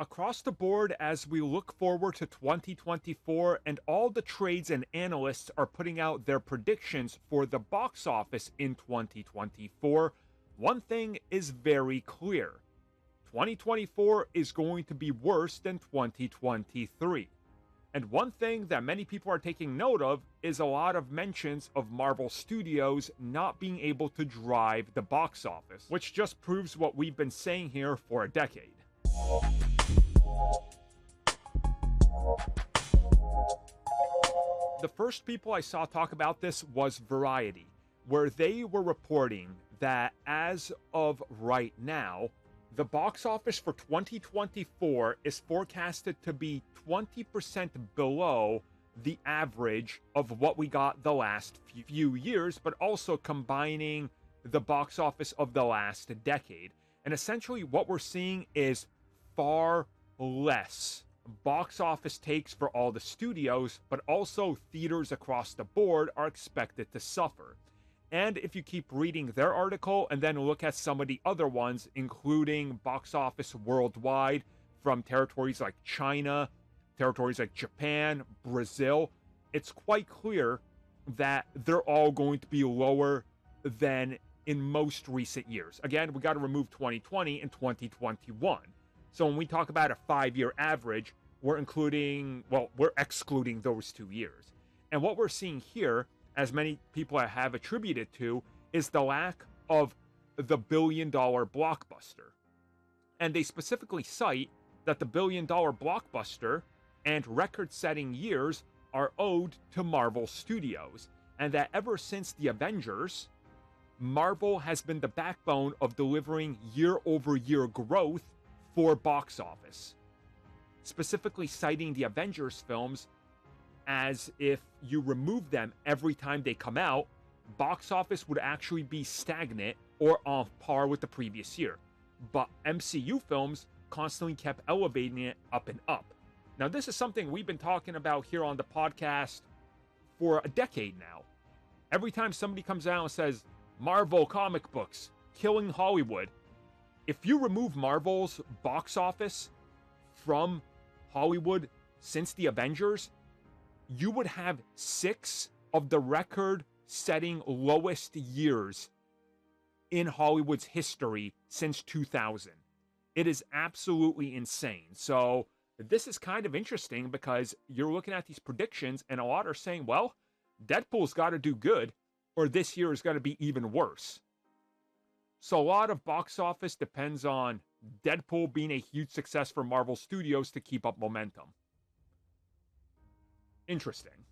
Across the board, as we look forward to 2024, and all the trades and analysts are putting out their predictions for the box office in 2024, one thing is very clear: 2024 is going to be worse than 2023. And one thing that many people are taking note of is a lot of mentions of Marvel Studios not being able to drive the box office, which just proves what we've been saying here for a decade. The first people I saw talk about this was Variety, where they were reporting that as of right now, the box office for 2024 is forecasted to be 20% below the average of what we got the last few years, but also combining the box office of the last decade. And essentially what we're seeing is far less box office takes for all the studios, but also theaters across the board are expected to suffer. And if you keep reading their article and then look at some of the other ones, including box office worldwide from territories like China, territories like Japan, Brazil, it's quite clear that they're all going to be lower than in most recent years. Again, we got to remove 2020 and 2021. So when we talk about a 5-year average, we're excluding those 2 years. And what we're seeing here, as many people have attributed to, is the lack of the billion-dollar blockbuster. And they specifically cite that the billion-dollar blockbuster and record-setting years are owed to Marvel Studios, and that ever since the Avengers, Marvel has been the backbone of delivering year-over-year growth for box office. Specifically citing the Avengers films as if you remove them every time they come out, box office would actually be stagnant or on par with the previous year. But MCU films constantly kept elevating it up and up. Now, this is something we've been talking about here on the podcast for a decade now. Every time somebody comes out and says, Marvel comic books, killing Hollywood, if you remove Marvel's box office from Hollywood since the Avengers, you would have 6 of the record-setting lowest years in Hollywood's history since 2000. It is absolutely insane. So this is kind of interesting because you're looking at these predictions and a lot are saying, well, Deadpool's got to do good or this year is going to be even worse. So a lot of box office depends on Deadpool being a huge success for Marvel Studios to keep up momentum. Interesting.